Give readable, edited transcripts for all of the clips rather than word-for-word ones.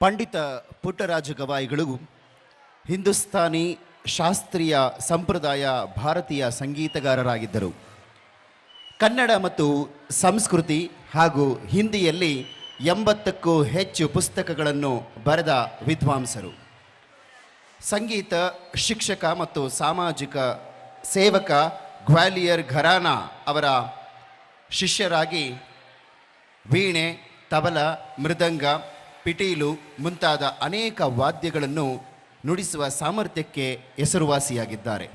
ಪಂಡಿತ ಪುಟ್ಟರಾಜ ಗವಾಯಿಗಳು ಹಿಂದೂಸ್ತಾನಿ ಶಾಸ್ತ್ರೀಯ ಸಂಪ್ರದಾಯ ಭಾರತೀಯ ಸಂಗೀತಗಾರರಾಗಿದ್ದರು. ಕನ್ನಡ ಮತ್ತು ಸಂಸ್ಕೃತಿ ಹಾಗೂ ಹಿಂದಿಯಲ್ಲಿ 80ಕ್ಕೂ ಹೆಚ್ಚು ಪುಸ್ತಕಗಳನ್ನು ಬರೆದ ವಿದ್ವಾಂಸರು. ಸಂಗೀತ ಶಿಕ್ಷಕ ಮತ್ತು ಸಾಮಾಜಿಕ ಸೇವಕ ಗ್ವಾಲಿಯರ್ ಘರಾನಾ ಅವರ ಶಿಷ್ಯರಾಗಿ ವೀಣೆ, ತಬಲ, ಮೃದಂಗ, ಪಿಟೀಲು ಮುಂತಾದ ಅನೇಕ ವಾದ್ಯಗಳನ್ನು ನುಡಿಸುವ ಸಾಮರ್ಥ್ಯಕ್ಕೆ ಹೆಸರುವಾಸಿಯಾಗಿದ್ದಾರೆ.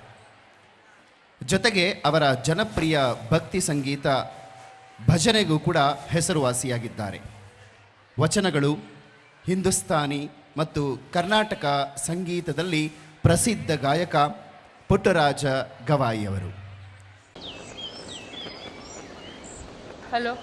ಜೊತೆಗೆ ಅವರ ಜನಪ್ರಿಯ ಭಕ್ತಿ ಸಂಗೀತ ಭಜನೆಗೂ ಕೂಡ ಹೆಸರುವಾಸಿಯಾಗಿದ್ದಾರೆ. ವಚನಗಳು ಹಿಂದೂಸ್ತಾನಿ ಮತ್ತು ಕರ್ನಾಟಕ ಸಂಗೀತದಲ್ಲಿ ಪ್ರಸಿದ್ಧ ಗಾಯಕ ಪುಟ್ಟರಾಜ ಗವಾಯಿಯವರು. ಹಲೋ,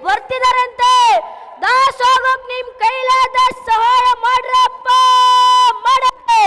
ಬರ್ತಿದಾರಂತೆ. ದಾಸೋಗಕ್ ನಿಮ್ ಕೈಲಾದ ಸಹಾಯ ಮಾಡ್ರಪ್ಪ, ಮಾಡಕ್ಕೆ.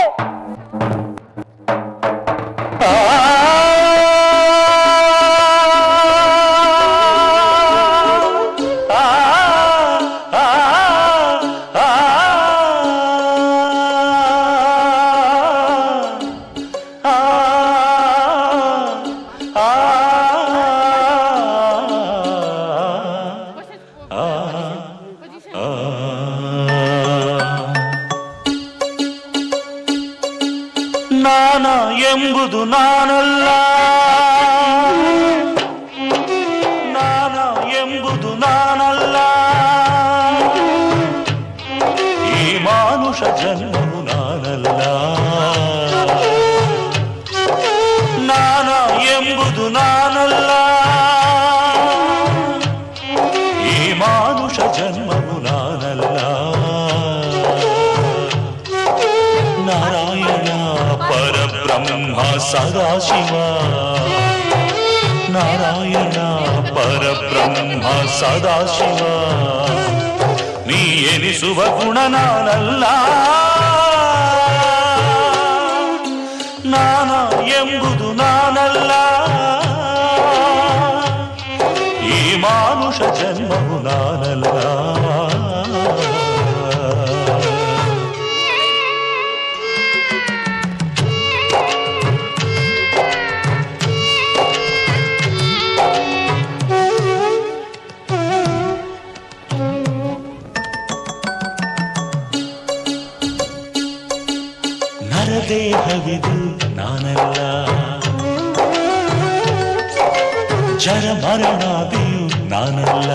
ನಾನ ಎಂಬುದು ನಾನಲ್ಲ, ನಾನ ಎಂಬುದು ನಾನಲ್ಲ, ಈ ಮಾನುಷ ಜನ್ಮವು ನಾನಲ್ಲ. ನಾನ ಎಂಬುದು ನಾನಲ್ಲ, ಈ ಮಾನುಷ ಜನ್ಮವು ನಾನಲ್ಲ. ನಾರಾಯಣ ಪರಬ್ರಹ್ಮ ಸದಾಶಿವ, ನಾರಾಯಣ ಪರಬ್ರಹ್ಮ ಸದಾಶಿವ, ನೀ ಎನಿಸುವ ಗುಣ ನಾನಲ್ಲ. ನಾನ ಎಂಬುದು ನಾನಲ್ಲ, ಈ ಮಾನುಷ ಜನ್ಮವು ನಾನಲ್ಲ. ನರದೇಹವಿದು ನಾನಲ್ಲ, ಜರ ಮರಣಾದಿಯು ನಾನಲ್ಲ.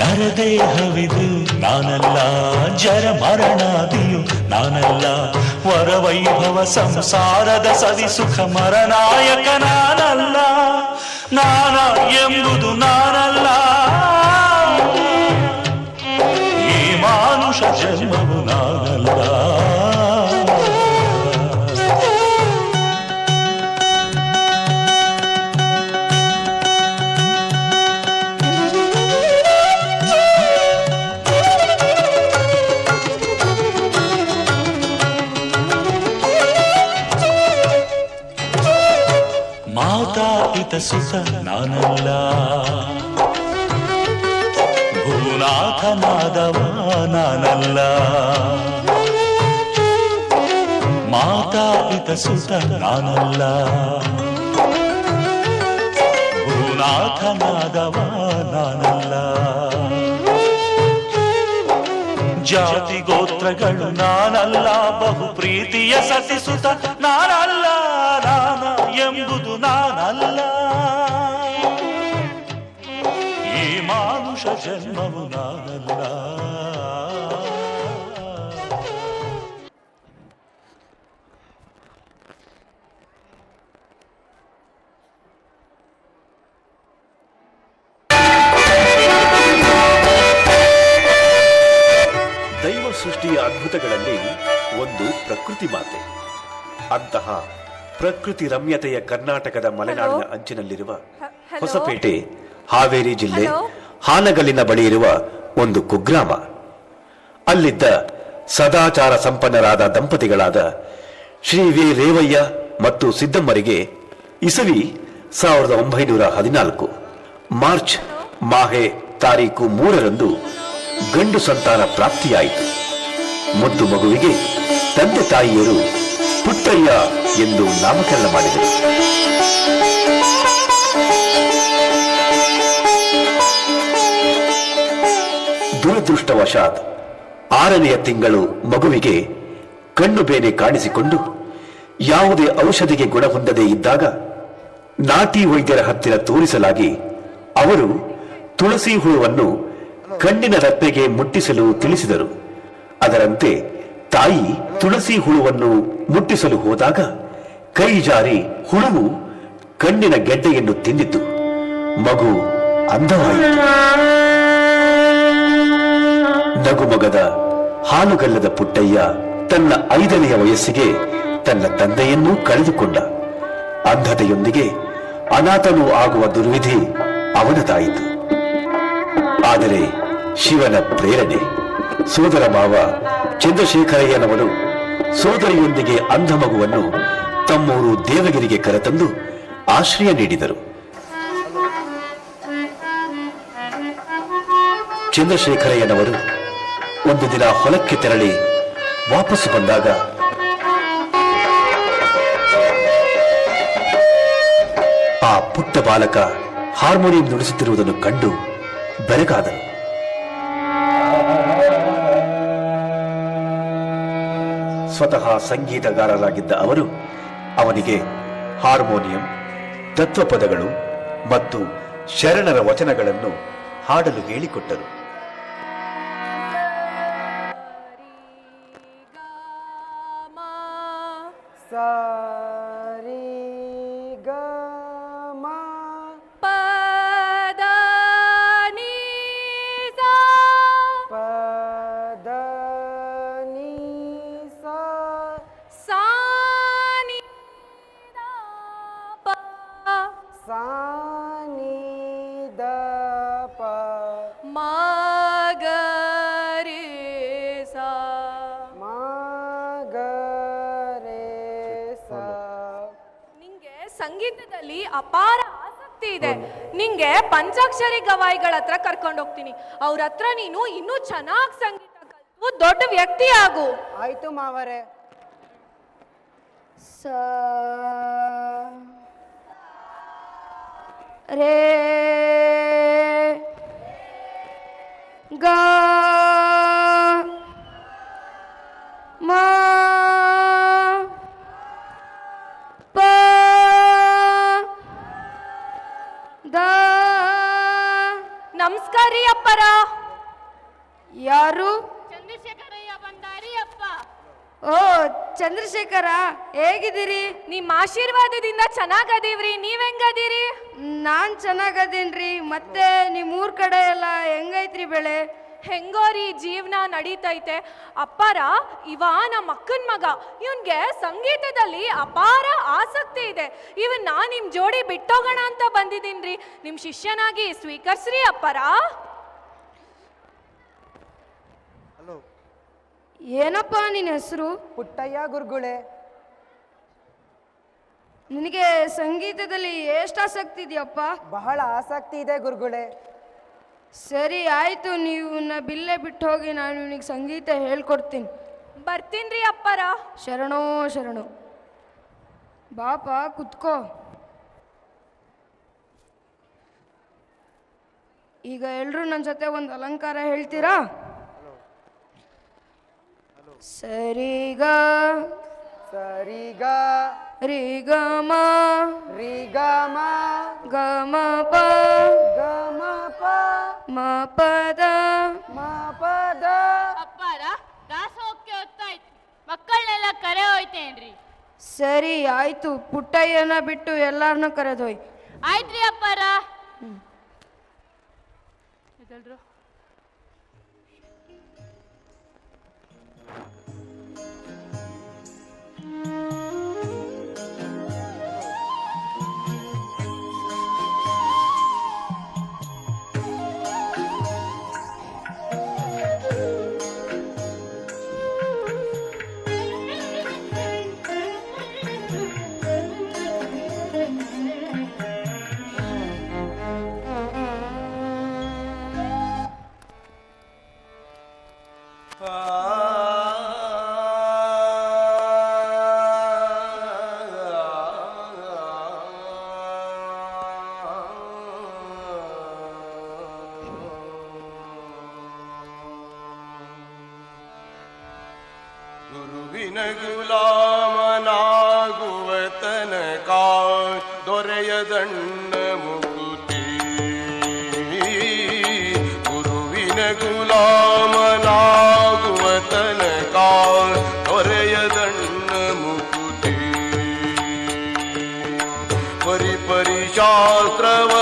ನರದೇಹವಿದು ನಾನಲ್ಲ, ಜರ ಮರಣಾದಿಯು ನಾನಲ್ಲ. ವರವೈಭವ ಸಂಸಾರದ ಸವಿ ಸುಖ ಮರನಾಯಕ ನಾನಲ್ಲ. ನಾನ ಎಂಬುದು ನಾನಲ್ಲ, ಈ ಮಾನುಷ ಜನ್ಮವು ನಾನಲ್ಲ. ಮಾತಾ ಪಿತ ಸುತ ನಾನಲ್ಲ, ಭೂನಾಥನಾದವ ನಾನಲ್ಲ. ಮಾತಾ ಪಿತ ಸುತ ನಾನಲ್ಲ, ಭೂನಾಥನಾದವ ನಾನಲ್ಲ. ಜಾತಿ ಗೋತ್ರಗಳು ನಾನಲ್ಲ, ಬಹು ಪ್ರೀತಿಯ ಸತಿಸುತ ನಾನಲ್ಲ. ನಾನ ಎಂಬುದು ನಾನಲ್ಲ, ಈ ಮಾನುಷ ಜನ್ಮವು ನಾನಲ್ಲ. ಶಕ್ತಿ ಮಾತೆ. ಅಂತಹ ಪ್ರಕೃತಿ ರಮ್ಯತೆಯ ಕರ್ನಾಟಕದ ಮಲೆನಾಡಿನ ಅಂಚಿನಲ್ಲಿರುವ ಹೊಸಪೇಟೆ, ಹಾವೇರಿ ಜಿಲ್ಲೆ ಹಾನಗಲ್ಲಿನ ಬಳಿ ಇರುವ ಒಂದು ಕುಗ್ರಾಮ. ಅಲ್ಲಿದ್ದ ಸದಾಚಾರ ಸಂಪನ್ನರಾದ ದಂಪತಿಗಳಾದ ಶ್ರೀ ವಿ ರೇವಯ್ಯ ಮತ್ತು ಸಿದ್ದಮ್ಮರಿಗೆ ಇಸವಿ 1914 ಮಾರ್ಚ್ ಮಾಹೆ ತಾರೀಕು 3ರಂದು ಗಂಡು ಸಂತಾನ ಪ್ರಾಪ್ತಿಯಾಯಿತು. ಮುದ್ದು ಮಗುವಿಗೆ ತಂದೆ ತಾಯಿಯರು ಪುಟ್ಟಯ್ಯ ಎಂದು ನಾಮಕರಣ ಮಾಡಿದರು. ದುರದೃಷ್ಟವಶಾತ್ 6ನೆಯ ತಿಂಗಳು ಮಗುವಿಗೆ ಕಣ್ಣು ಬೇನೆ ಕಾಣಿಸಿಕೊಂಡು ಯಾವುದೇ ಔಷಧಿಗೆ ಗುಣ ಹೊಂದದೇ ಇದ್ದಾಗ ನಾಟಿ ವೈದ್ಯರ ಹತ್ತಿರ ತೋರಿಸಲಾಗಿ ಅವರು ತುಳಸಿ ಹುಳುವನ್ನು ಕಣ್ಣಿನ ರಪ್ಪೆಗೆ ಮುಟ್ಟಿಸಲು ತಿಳಿಸಿದರು. ಅದರಂತೆ ತಾಯಿ ತುಳಸಿ ಹುಳುವನ್ನು ಮುಟ್ಟಿಸಲು ಹೋದಾಗ ಕೈ ಜಾರಿ ಹುಳುವು ಕಣ್ಣಿನ ಗೆಡ್ಡೆಯನ್ನು ತಿಂದಿತು. ಮಗು ಅಂಧವಾಯಿತು. ನಗುಮೊಗದ ಹಾಲುಗಲ್ಲದ ಪುಟ್ಟಯ್ಯ ತನ್ನ 5ನೆಯ ವಯಸ್ಸಿಗೆ ತನ್ನ ತಂದೆಯನ್ನೂ ಕಳೆದುಕೊಂಡ. ಅಂಧತೆಯೊಂದಿಗೆ ಅನಾಥನೂ ಆಗುವ ದುರ್ವಿಧಿ ಅವನದಾಯಿತು. ಆದರೆ ಶಿವನ ಪ್ರೇರಣೆ, ಸೋದರ ಮಾವ ಚಂದ್ರಶೇಖರಯ್ಯನವರು ಸೋದರಿಯೊಂದಿಗೆ ಅಂಧ ಮಗುವನ್ನು ತಮ್ಮೂರು ದೇವಗಿರಿಗೆ ಕರೆತಂದು ಆಶ್ರಯ ನೀಡಿದರು. ಚಂದ್ರಶೇಖರಯ್ಯನವರು ಒಂದು ದಿನ ಹೊಲಕ್ಕೆ ತೆರಳಿ ವಾಪಸ್ಸು ಬಂದಾಗ ಆ ಪುಟ್ಟ ಬಾಲಕ ಹಾರ್ಮೋನಿಯಂ ನುಡಿಸುತ್ತಿರುವುದನ್ನು ಕಂಡು ಬೆರಗಾದನು. ಸ್ವತಃ ಸಂಗೀತಗಾರರಾಗಿದ್ದ ಅವರು ಅವನಿಗೆ ಹಾರ್ಮೋನಿಯಂ, ತತ್ವಪದಗಳು ಮತ್ತು ಶರಣರ ವಚನಗಳನ್ನು ಹಾಡಲು ಹೇಳಿಕೊಟ್ಟರು. ಸಂಗೀತದಲ್ಲಿ ಅಪಾರ ಆಸಕ್ತಿ ಇದೆ. ನಿಂಗೆ ಪಂಚಾಕ್ಷರಿ ಗವಾಯಿಗಳ ಹತ್ರ ಕರ್ಕೊಂಡು ಹೋಗ್ತೀನಿ. ಅವ್ರ ಹತ್ರ ನೀನು ಇನ್ನೂ ಚೆನ್ನಾಗಿ ಸಂಗೀತ ಕಲಿತು ದೊಡ್ಡ ವ್ಯಕ್ತಿ ಆಗು. ಆಯ್ತು ಮಾವರೇ. ಸ ರೇ ಗ ಮ ಪ ದ. ನಮಸ್ಕಾರ ರೀ ಅಪ್ಪರ. ಯಾರು? ಚಂದ್ರಶೇಖರಯ್ಯ ಬಂದಾರಿ ಅಪ್ಪ. ಓ ಚಂದ್ರಶೇಖರ, ಹೇಗಿದ್ದೀರಿ? ನಿಮ್ಮ ಆಶೀರ್ವಾದದಿಂದ ಚೆನ್ನಾಗದೀವ್ರಿ. ನೀವ್ ಹೆಂಗದೀರಿ? ನಾನ್ ಚೆನ್ನಾಗದೇನ್ರಿ. ಮತ್ತೆ ನಿಮ್ಮೂರ್ ಕಡೆ ಎಲ್ಲ ಹೆಂಗೈತ್ರಿ ಬೆಳೆ? ಹೆಂಗೋರಿ ಜೀವನ ನಡೀತೈತೆ. ಅಪ್ಪಾರ, ಇವ ನಮ್ಮ ಅಕ್ಕನ ಮಗ. ಇವನ್ಗೆ ಸಂಗೀತದಲ್ಲಿ ಅಪಾರ ಆಸಕ್ತಿ ಇದೆ. ಇವನ್ನ ನಿಮ್ ಜೋಡಿ ಬಿಟ್ಟೋಗೋಣ ಅಂತ ಬಂದಿದ್ದೀನ್ರಿ. ನಿಮ್ ಶಿಷ್ಯನಾಗಿ ಸ್ವೀಕರಿಸ್ರಿ ಅಪ್ಪಾರ. ಏನಪ್ಪ ನಿನ್ನ ಹೆಸರು? ಪುಟ್ಟಯ್ಯ ಗುರುಗಳೇ. ನಿನಗೆ ಸಂಗೀತದಲ್ಲಿ ಎಷ್ಟು ಆಸಕ್ತಿ ಇದೆಯಪ್ಪ? ಬಹಳ ಆಸಕ್ತಿ ಇದೆ ಗುರುಗಳೇ. ಸರಿ ಆಯ್ತು, ನೀವು ಬಿಲ್ಲೆ ಬಿಟ್ಟು ಹೋಗಿ, ನಾನು ನಿನಗೆ ಸಂಗೀತ ಹೇಳ್ಕೊಡ್ತೀನಿ. ಬರ್ತೀನ್ರಿ ಅಪ್ಪಾರ. ಶರಣೋ ಶರಣು. ಬಾಪ ಕುತ್ಕೋ. ಈಗ ಎಲ್ರೂ ನನ್ನ ಜೊತೆ ಒಂದು ಅಲಂಕಾರ ಹೇಳ್ತೀರಾ? ಸರಿಗ ಸರಿಗ ರಿಗ ಮ ರಿಗ ಮ ಗ ಮ ಪ ಗ ಮ ಪ ಮ ಪದ ಮ ಪದ. ಅಪ್ಪಾರ, ದಾಸೋಹಕ್ಕೆ ಹೊತ್ತಾಯ್ತು. ಮಕ್ಕಳನ್ನೆಲ್ಲ ಕರೆ ಹೋಯ್ತೇನ್ರಿ. ಸರಿ ಆಯ್ತು, ಪುಟ್ಟಯ್ಯನ ಬಿಟ್ಟು ಎಲ್ಲಾರನ್ನೂ ಕರೆದೊಯ್. ಆಯ್ತ್ರಿ ಅಪ್ಪಾರ. ದೊರೆಯದಣ್ಣ ಮುಕುತಿ ಗುರುವಿನ ಗುಲಾಮನಾಗುವ ತನಕ ದೊರೆಯದಣ್ಣ ಮುಕುತಿ ಪರಿಪರಿಶಾಸ್ತ್ರವ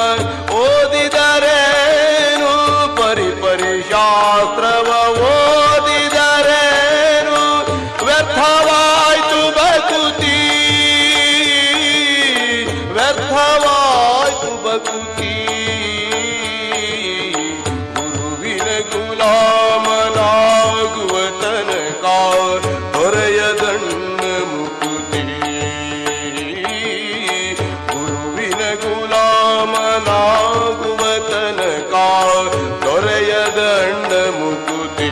ಓದಿದರೇನು ಪರಿಪರಿಶಾಸ್ತ್ರವ ಓದಿದರೇನು ವ್ಯರ್ಥವಾಯ್ತು ಬಕುತಿ ವ್ಯರ್ಥವಾಯ್ತು ಬಕುತಿ ಗುರುವಿನ ಗುಲಾಮನಾಗುವ ತನಕ ದೊರೆಯದಣ್ಣ ಮುಕುತಿ ಗುರುವಿನ ಗುಲಾಮನಾಗುವ ತನಕ ದೊರೆಯದಣ್ಣ ಮುಕುತಿ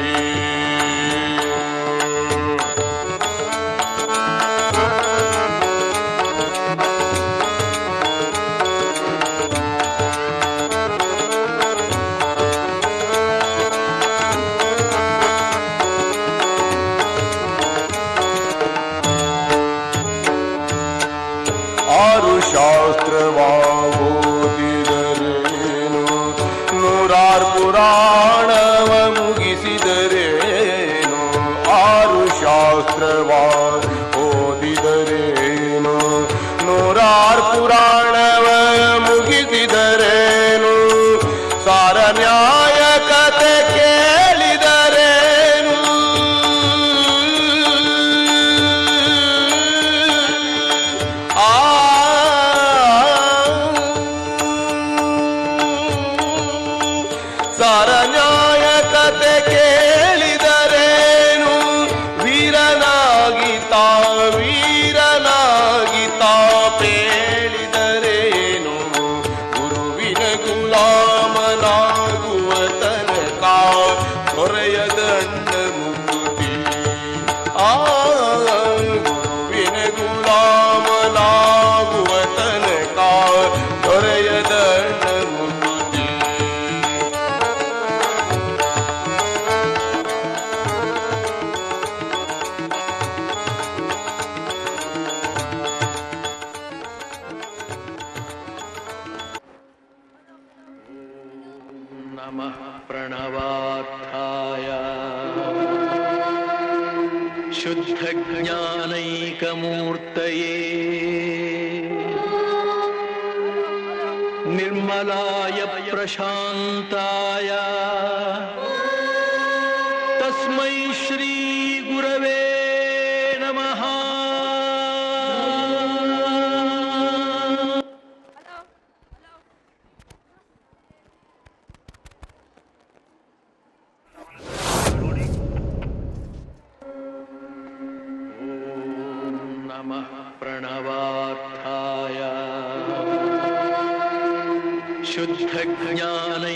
ಆರು ಶಾಸ್ತ್ರವ ಓದಿದರೇನು ನೂರಾರು ಪುರಾಣವ ಮುಗಿಸಿದರೇನು ಆರು ಶಾಸ್ತ್ರವ ಓದಿದರೇನು ನೂರಾರು ಪುರಾಣವ ಮುಗಿಸಿದರೇನು ಸಾರ ನ್ಯಾಯ ಕತೆ ಕೇಳಿದರೇನು ಸಾರ ನ್ಯಾಯ ಕತೆ ಕೇಳಿದರೇನು ವೀರನಾಗಿತಾ ಪೇಳಿದರೇನು ಗುರುವಿನ ಗುಲಾಮನಾಗುವ ತನಕ ದೊರೆಯದಣ್ಣ ಮುಕುತಿ ಗುರುವಿನ ಗುಲಾಮನಾಗುವ ತನಕ ದೊರೆಯದಣ್ಣ ಮುಕುತಿ ನಮಃ ಪ್ರಣವಾರ್ಥಾಯ ಶುದ್ಧ ಜ್ಞಾನೈಕಮೂರ್ತಯೇ ನಿರ್ಮಲಾಯ ಪ್ರಶಾಂತಾಯ ತಸ್ಮೈ ಶ್ರೀ ಗುರವೇ ನಮಃ. ನಮಃ ಪ್ರಣವಾರ್ಥಾಯ ಶುದ್ಧ ಜ್ಞಾನೈಕಮೂರ್ತಯೇ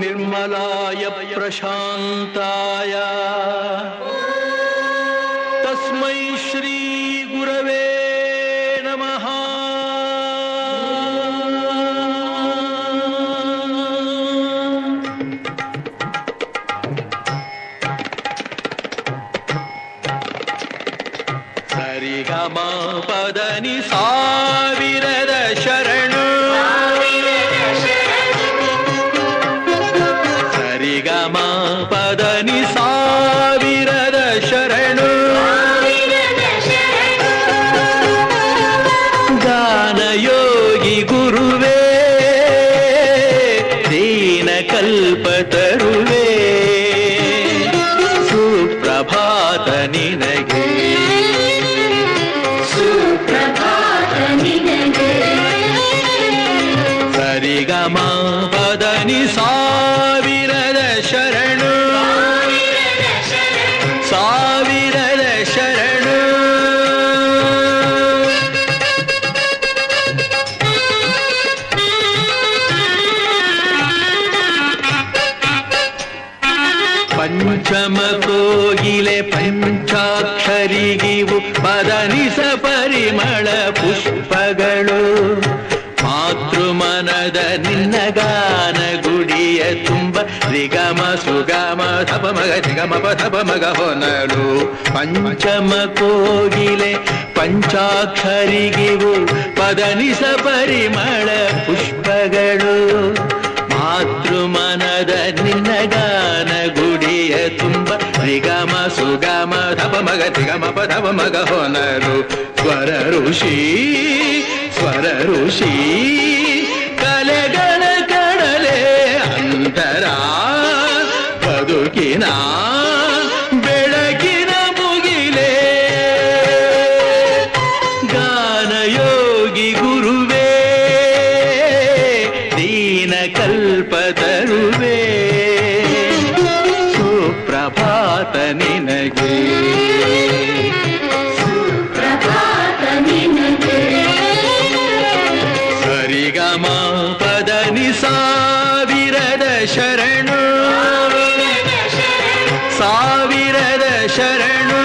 ನಿರ್ಮಲಾಯ ಪ್ರಶಾಂತಾಯ ತಸ್ಮೈ ಶ್ರೀ ಗುರವೇ ನಮಃ. ಸರಿಗಮ ಪದನಿ ಸಾವಿರದ ಶರಣು ಸರಿಗಮ ಪದನಿ ಸಾವಿರದ ಶರಣು ಗಾನಯೋಗಿ ಗುರುವೇ ದೀನ ಕಲ್ಪತರುವೇ ಸುಪ್ರಭಾತ ನಿನಗೆ ಸರಿಗಮ ಪದನಿ ಸಾವಿರದ ಶರಣು ಸಾವಿರದ ಶರಣು ಪಂಚಮ ಕೋಗಿಲೆ ಪಂಚಾಕ್ಷರಿಗಿವು ಪದನಿಸ ಪರಿಮಳ ಪುಷ್ಪಗಳು ಮಾತೃಮನದ ನಿನ್ನ ಗಾನ ಗುಡಿಯ ತುಂಬ ರಿಗಮ ಸುಗಮ ಧಪ ಮಗ ರಿಗಮ ಧಪ ಮಗ ಹೊನಲು ಪಂಚಮ ಕೋಗಿಲೆ ಪಂಚಾಕ್ಷರಿಗಿವು ಪದನಿಸ ಪರಿಮಳ ಪುಷ್ಪಗಳು ಮಾತೃಮನದ ನಿನ್ನ ಗಾನ ಗುಡಿಯ ತುಂಬ ರಿಗಮ ಸುಗಮ ಧಪ ಮಗ ರಿಗಮ ಧಪ ಮಗ ಹೊನಲು ಸ್ವರ ಋಷಿ ಕಲೆಗಳ ಕಡಲೆ ಅಂತರ ಬದುಕಿನ ಬೆಳಕಿನ ಮುಗಿಲೆ ಗಾನಯೋಗಿ ಗುರುವೇ ದೀನ ಕಲ್ಪತರುವೇ ಸುಪ್ರಭಾತ ನಿನಗೆ ಸರಿಗಮ ಪದನಿ ಸಾವಿರದ ಶರಣು ಸಾವಿರದ ಶರಣು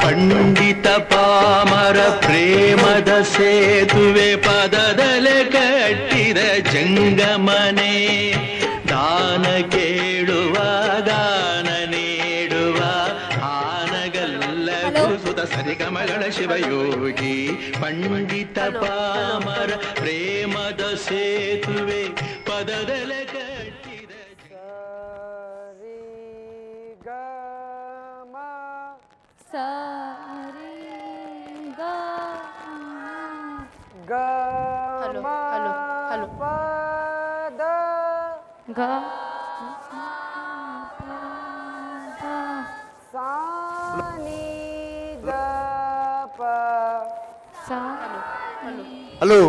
ಪಂಡಿತ ಪಾಮರ ಪ್ರೇಮದ ಸೇತುವೆ ಪದದಲೆ ಕಟ್ಟಿದ ಜಂಗಮನೆ ದಾನ ಕೇಳುವ ಗಾನ ನೀಡುವ ಆನಗಲ್ಲ ಸುತ ಸರಿಗಮಗಳ ಶಿವಯೋಗಿ ಪಂಡಿತ ಪಾಮರ ಪ್ರೇಮದ ಸೇತುವೆ ಪದದಲೆ ಕಟ್ಟಿದ ಹಲೋ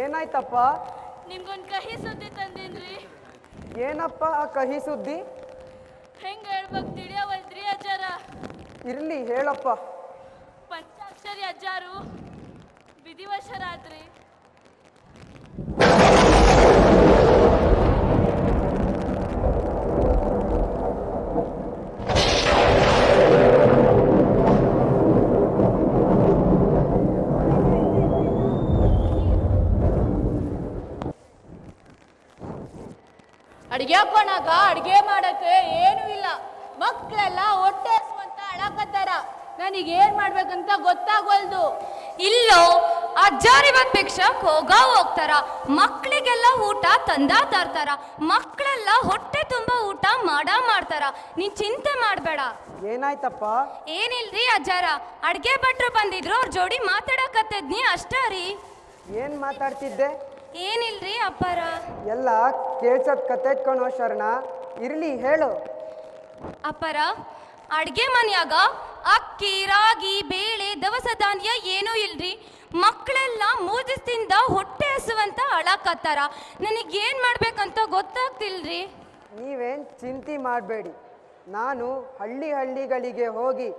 ಏನಾಯ್ತಪ್ಪ? ನಿಮ್ಗೊಂದು ಕಹಿ ಸುದ್ದಿ ತಂದಿನ್ರಿ. ಏನಪ್ಪ ಆ ಕಹಿ ಸುದ್ದಿ? ಹೆಂಗ ಹೇಳ್ಬೇಕು ತಿಳಿಯವಲ್ದ್ರಿ ಅಜ್ಜಾರ. ಇರ್ಲಿ ಹೇಳಪ್ಪ. ಪಂಚಾಕ್ಷರಿ ಅಜ್ಜಾರು ವಿಧಿವಶರಾದ್ರಿ. ಅಡಿಗೆ ಹಾಕೋಣಾಗ ಅಡಿಗೆ ಮಾಡಕ್ಕೆ ಏನು ಇಲ್ಲ. ಮಕ್ಕಳೆಲ್ಲ ಹೊಟ್ಟೆ ಹಸ್ವಂತ ಅಳಕತ್ತಾರ. ನನಗೇನ್ ಮಾಡ್ಬೇಕಂತ ಗೊತ್ತಾಗೋಲ್ದು. ಇಲ್ಲೋ ಅಜ್ಜಾರ್ ಇವತ್ ಭಿಕ್ಷಕ್ ಹೋಗ್ತಾರ. ಮಕ್ಳಿಗೆಲ್ಲ ಊಟ ತರ್ತಾರ. ಮಕ್ಕಳೆಲ್ಲ ಹೊಟ್ಟೆ ತುಂಬಾ ಊಟ ಮಾಡ್ತಾರ. ನೀನ್ ಚಿಂತೆ ಮಾಡ್ಬೇಡ. ಏನಾಯ್ತಪ್ಪ? ಏನಿಲ್ರಿ ಅಜ್ಜಾರ, ಅಡ್ಗೆ ಭಟ್ರು ಬಂದಿದ್ರು, ಅವ್ರ ಜೋಡಿ ಮಾತಾಡಕತ್ತಿದ್ನಿ ಅಷ್ಟ ರೀ. ಏನ್ ಮಾತಾಡ್ತಿದ್ದೆ? ಏನಿಲ್ರಿ ಅಪ್ಪಾರ. ಎಲ್ಲ ಕೇಳ್ಸದ್ ಕತೆ ಇಟ್ಕೊಳೋ ಶರಣ. ಇರ್ಲಿ ಹೇಳು. ಅಪ್ಪಾರ, ಅಡ್ಗೆ ಮನ್ಯಾಗ ಅಕ್ಕಿ, ರಾಗಿ, ಬೇಳೆ, ದವಸ ಧಾನ್ಯ ಏನೂ ಇಲ್ರಿ. ಮಕ್ಕಳೆಲ್ಲ 3 ದಿವಸದಿಂದ ಹೊಟ್ಟೆ ಹಸುವಂತ ಅಳಕತ್ತಾರ. ನನಗೇನ್ ಮಾಡ್ಬೇಕಂತ ಗೊತ್ತಾಗ್ತಿಲ್ರಿ. ನೀವೇನ್ ಚಿಂತೆ ಮಾಡಬೇಡಿ. ನಾನು ಹಳ್ಳಿಗಳಿಗೆ ಹೋಗಿ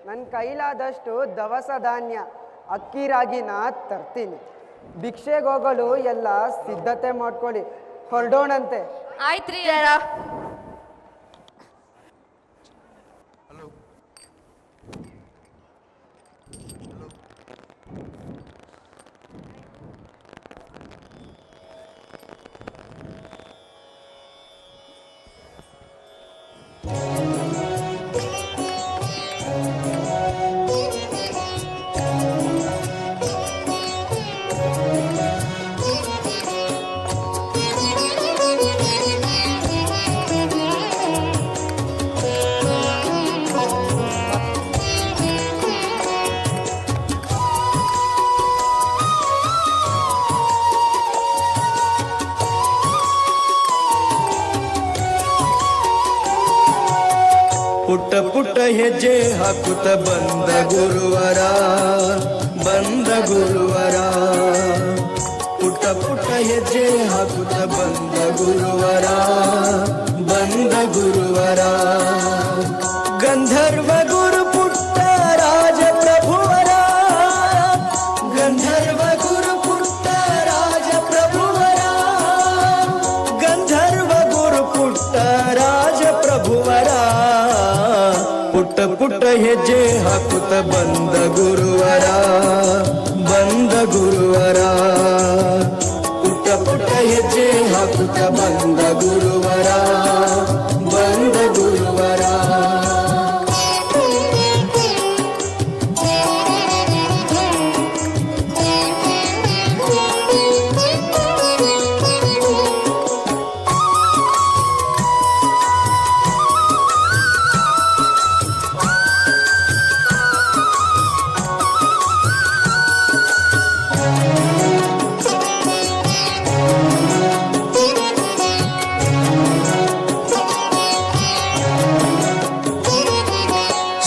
ನನ್ನ ಕೈಲಾದಷ್ಟು ದವಸ ಧಾನ್ಯ, ಅಕ್ಕಿ, ರಾಗಿನ ತರ್ತೀನಿ. ಭಿಕ್ಷೆಗೆ ಹೋಗಲು ಎಲ್ಲ ಸಿದ್ಧತೆ ಮಾಡ್ಕೊಳ್ಳಿ, ಹೊರಡೋಣಂತೆ. ಆಯ್ತ್ರಿ. ಪುಟ್ಟ ಪುಟ್ಟ ಹೆಜ್ಜೆ ಹಾಕುತ್ತ ಬಂದ ಗುರುವರ, ಬಂದ ಗುರುವರ. ಪುಟ್ಟ ಪುಟ್ಟ ಹೆಜ್ಜೆ ಹಾಕುತ್ತ ಬಂದ ಗುರುವರ, ಬಂದ ಗುರುವರ. ಗಂಧರ್ವ ಗುರು ಪುಟ್ಟ ರಾಜ ಪ್ರಭುವರ, ಗಂಧರ್ವ ಗುರು ಪುಟ್ಟ ರಾಜ ಪ್ರಭುವರ, ಗಂಧರ್ವ ಗುರು ಪುಟ್ಟ ರಾಜ ಪ್ರಭುವರ. ಪುಟ್ಟ ಪುಟ್ಟ ಹೆಜ್ಜೆ ಹಾಕುತ್ತ ಬಂದ ಗುರುವರ, ಬಂದ ಗುರುವರ. ಪುಟ್ಟ ಪುಟ್ಟ ಹೆಜ್ಜೆ ಹಾಕುತ್ತ ಬಂದ ಗುರುವರ, ಬಂದ ಗುರುವರ.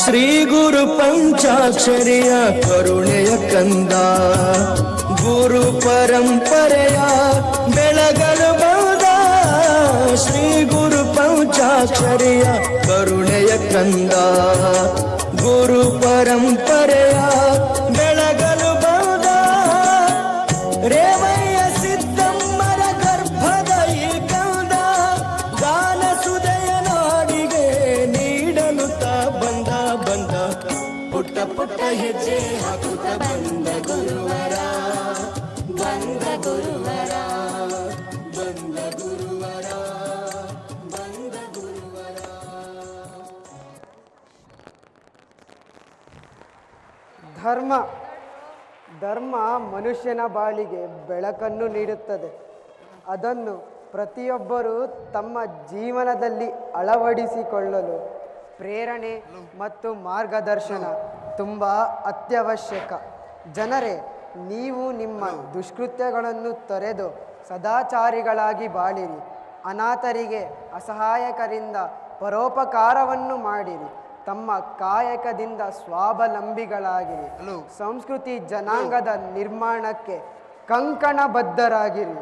ಶ್ರೀ ಗುರು ಪಂಚಾಕ್ಷರಿಯ ಕರುಣೆಯ ಕಂದ, ಗುರು ಪರಂಪರೆಯ ಬೆಳಗಲು ಬಂದ. ಶ್ರೀ ಗುರು ಪಂಚಾಕ್ಷರಿಯ ಕರುಣೆಯ ಕಂದ, ಗುರು ಪರಂಪರೆಯ ಬೆಳಗಲು ಬಂದ. ರೇವಯ್ಯ ಸಿದ್ದಮ್ಮರ ಗರ್ಭದ ಈ ಕಂದ, ಗಾನ ಸುದಯ ನಾಡಿಗೆ ನೀಡಲು ತಾ ಬಂದ ಬಂದ. ಪುಟ್ಟ ಪುಟ್ಟ ಹೆಜ್ಜೆ ಹಾಕುತ್ತ ಬಂದ ಗುರುವರ, ಬಂದ ಗುರುವರ, ಬಂದ ಗುರುವರ, ಬಂದ ಗುರುವರ. ಧರ್ಮ ಧರ್ಮ ಮನುಷ್ಯನ ಬಾಳಿಗೆ ಬೆಳಕನ್ನು ನೀಡುತ್ತದೆ. ಅದನ್ನು ಪ್ರತಿಯೊಬ್ಬರೂ ತಮ್ಮ ಜೀವನದಲ್ಲಿ ಅಳವಡಿಸಿಕೊಳ್ಳಲು ಪ್ರೇರಣೆ ಮತ್ತು ಮಾರ್ಗದರ್ಶನ ತುಂಬ ಅತ್ಯವಶ್ಯಕ. ಜನರೇ, ನೀವು ನಿಮ್ಮ ದುಷ್ಕೃತ್ಯಗಳನ್ನು ತೊರೆದು ಸದಾಚಾರಿಗಳಾಗಿ ಬಾಳಿರಿ. ಅನಾಥರಿಗೆ ಅಸಹಾಯಕರಿಂದ ಪರೋಪಕಾರವನ್ನು ಮಾಡಿರಿ. ತಮ್ಮ ಕಾಯಕದಿಂದ ಸ್ವಾವಲಂಬಿಗಳಾಗಿರಿ. ಸಂಸ್ಕೃತಿ ಜನಾಂಗದ ನಿರ್ಮಾಣಕ್ಕೆ ಕಂಕಣಬದ್ಧರಾಗಿರಿ.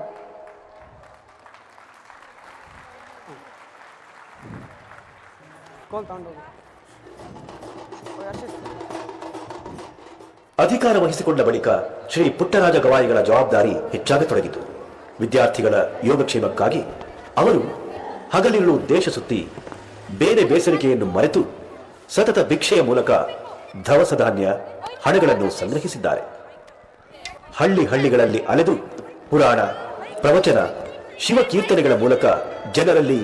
ಅಧಿಕಾರ ವಹಿಸಿಕೊಂಡ ಬಳಿಕ ಶ್ರೀ ಪುಟ್ಟರಾಜ ಗವಾಯಿಗಳ ಜವಾಬ್ದಾರಿ ಹೆಚ್ಚಾಗತೊಡಗಿತು. ವಿದ್ಯಾರ್ಥಿಗಳ ಯೋಗಕ್ಷೇಮಕ್ಕಾಗಿ ಅವರು ಹಗಲಿರುಳು ದೇಶ ಸುತ್ತಿ ಬೇರೆ ಬೇಸರಿಕೆಯನ್ನು ಮರೆತು ಸತತ ಭಿಕ್ಷೆಯ ಮೂಲಕ ದವಸ ಧಾನ್ಯ ಹಣಗಳನ್ನು ಸಂಗ್ರಹಿಸಿದ್ದಾರೆ. ಹಳ್ಳಿ ಹಳ್ಳಿಗಳಲ್ಲಿ ಅಲೆದು ಪುರಾಣ, ಪ್ರವಚನ, ಶಿವಕೀರ್ತನೆಗಳ ಮೂಲಕ ಜನರಲ್ಲಿ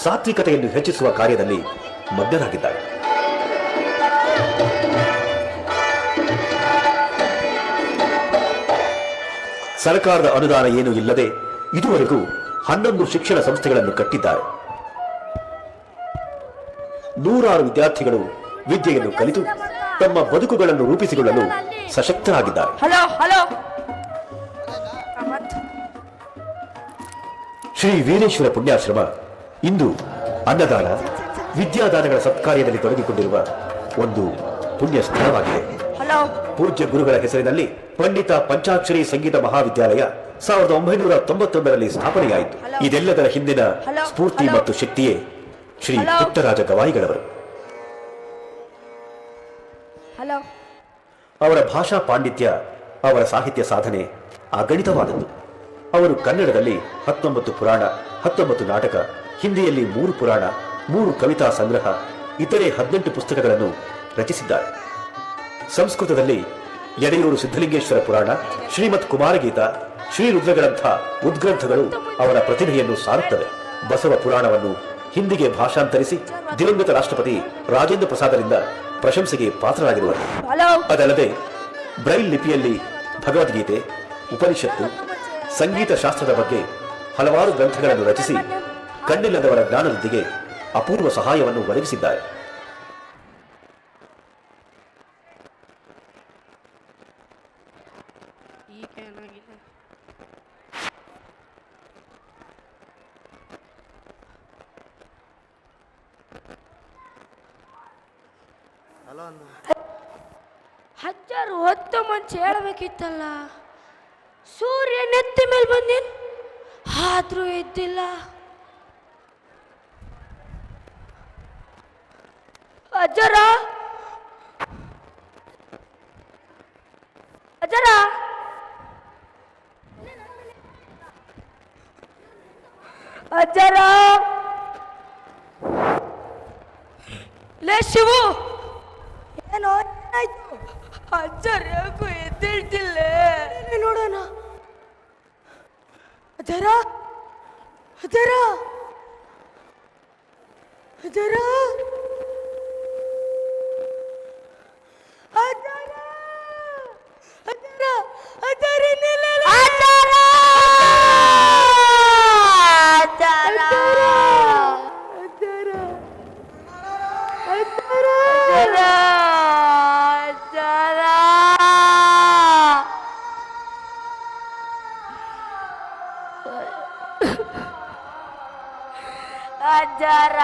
ಸಾತ್ವಿಕತೆಯನ್ನು ಹೆಚ್ಚಿಸುವ ಕಾರ್ಯದಲ್ಲಿ ಮಗ್ನರಾಗಿದ್ದಾರೆ. ಸರ್ಕಾರದ ಅನುದಾನ ಏನೂ ಇಲ್ಲದೆ ಇದುವರೆಗೂ 11 ಶಿಕ್ಷಣ ಸಂಸ್ಥೆಗಳನ್ನು ಕಟ್ಟಿದ್ದಾರೆ. ನೂರಾರು ವಿದ್ಯಾರ್ಥಿಗಳು ವಿದ್ಯೆಯನ್ನು ಕಲಿತು ತಮ್ಮ ಬದುಕುಗಳನ್ನು ರೂಪಿಸಿಕೊಳ್ಳಲು ಸಶಕ್ತರಾಗಿದ್ದಾರೆ. ಶ್ರೀ ವೀರೇಶ್ವರ ಪುಣ್ಯಾಶ್ರಮ ಇಂದು ಅನ್ನದಾನ, ವಿದ್ಯಾದಾನಗಳ ಸತ್ಕಾರ್ಯದಲ್ಲಿ ತೊಡಗಿಕೊಂಡಿರುವ ಒಂದು ಪುಣ್ಯ ಸ್ಥಳವಾಗಿದೆ. ಪೂಜ್ಯ ಗುರುಗಳ ಹೆಸರಿನಲ್ಲಿ ಪಂಡಿತ ಪಂಚಾಕ್ಷರಿ ಸಂಗೀತ ಮಹಾವಿದ್ಯಾಲಯ 1991ರಲ್ಲಿ ಸ್ಥಾಪನೆಯಾಯಿತು. ಇದೆಲ್ಲದರ ಹಿಂದಿನ ಸ್ಫೂರ್ತಿ ಮತ್ತು ಶಕ್ತಿಯೇ ಶ್ರೀ ಪುಟ್ಟರಾಜ ಗವಾಯಿಗಳವರು. ಅವರ ಭಾಷಾ ಪಾಂಡಿತ್ಯ, ಅವರ ಸಾಹಿತ್ಯ ಸಾಧನೆ ಅಗಣಿತವಾದದ್ದು. ಅವರು ಕನ್ನಡದಲ್ಲಿ 19 ಪುರಾಣ, 19 ನಾಟಕ, ಹಿಂದಿಯಲ್ಲಿ 3 ಪುರಾಣ, 3 ಕವಿತಾ ಸಂಗ್ರಹ, ಇತರೆ 18 ಪುಸ್ತಕಗಳನ್ನು ರಚಿಸಿದ್ದಾರೆ. ಸಂಸ್ಕೃತದಲ್ಲಿ ಯಡೆಯೂರು ಸಿದ್ಧಲಿಂಗೇಶ್ವರ ಪುರಾಣ, ಶ್ರೀಮತ್ ಕುಮಾರಗೀತ, ಶ್ರೀರುದ್ರಗಳಂಥ ಉದ್ಗ್ರಂಥಗಳು ಅವರ ಪ್ರತಿಭೆಯನ್ನು ಸಾರುತ್ತವೆ. ಬಸವ ಪುರಾಣವನ್ನು ಹಿಂದಿಗೆ ಭಾಷಾಂತರಿಸಿ ದಿವಂಗತ ರಾಷ್ಟ್ರಪತಿ ರಾಜೇಂದ್ರ ಪ್ರಸಾದರಿಂದ ಪ್ರಶಂಸೆಗೆ ಪಾತ್ರರಾಗಿರುವರು. ಅದಲ್ಲದೆ ಬ್ರೈಲ್ ಲಿಪಿಯಲ್ಲಿ ಭಗವದ್ಗೀತೆ, ಉಪನಿಷತ್ತು, ಸಂಗೀತ ಶಾಸ್ತ್ರದ ಬಗ್ಗೆ ಹಲವಾರು ಗ್ರಂಥಗಳನ್ನು ರಚಿಸಿ ಕಣ್ಣಿಲ್ಲದವರ ಜ್ಞಾನವೃದ್ಧಿಗೆ ಅಪೂರ್ವ ಸಹಾಯವನ್ನು ಒದಗಿಸಿದ್ದಾರೆ. ಹಚ್ಚಾರು ಹೊತ್ತು ಮಂಚ ಹೇಳಬೇಕಿತ್ತಲ್ಲ. ಸೂರ್ಯ ನೆತ್ತಿ ಮೇಲೆ ಬಂದೇನು ಆದ್ರೂ ಎದ್ದಿಲ್ಲ. ಅಜ್ಜರ ಅಜ್ಜರ ಅಜ್ಜರ ಲೇ ಶಿವು, ಏನೋ ಏನಾಯ್ತು? ಅಜ್ಜರ ಯಾಕೋ ಎದ್ದೇಳ್ತಿಲ್ಲ. ನೋಡೋಣ. ಅಜ್ಜರ ಅಜ್ಜರ ಅಜ್ಜರ ಅಜ್ಜರ ಅಜ್ಜರ ಅಜ್ಜರ ನಿಲ್ಲ ಅಜ್ಜರ ಅಜ್ಜರ ಅಜ್ಜರ ಅಜ್ಜರ ಅಜ್ಜರ ಅಜ್ಜರ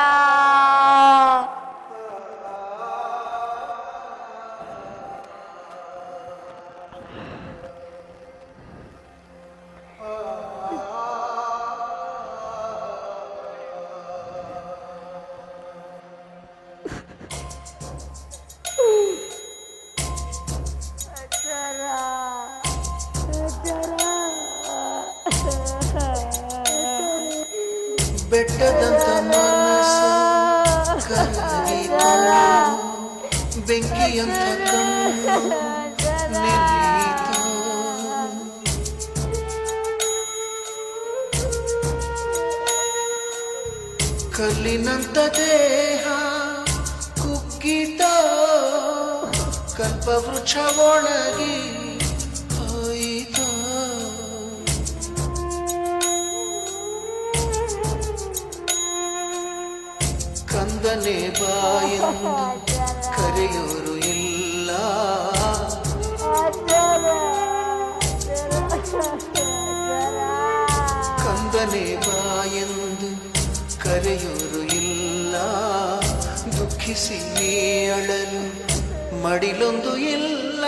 ಬೆಟ್ಟದಂತ ಮನಸ್ಸು ಕರಗಿತು, ಬೆಂಕಿಯಂತ ಕಣ್ಣು ನೆನೆಯಿತು. ಕಲ್ಲಿನಂತ ದೇಹ ಕುಗ್ಗಿತ, ಕಲ್ಪವೃಕ್ಷ ಒಣಗಿ ಹೋಯಿತು. ಕಂದನೆ ಬಾಯೆಂದು ಕರೆಯೋರು ಇಲ್ಲ, ಕಂದನೆ ಬಾಯೆಂದು ಕರೆಯೋರು ಇಲ್ಲ. ದುಃಖಿಸಿ ನೀ ಅಳಲು ಮಡಿಲೊಂದು ಇಲ್ಲ.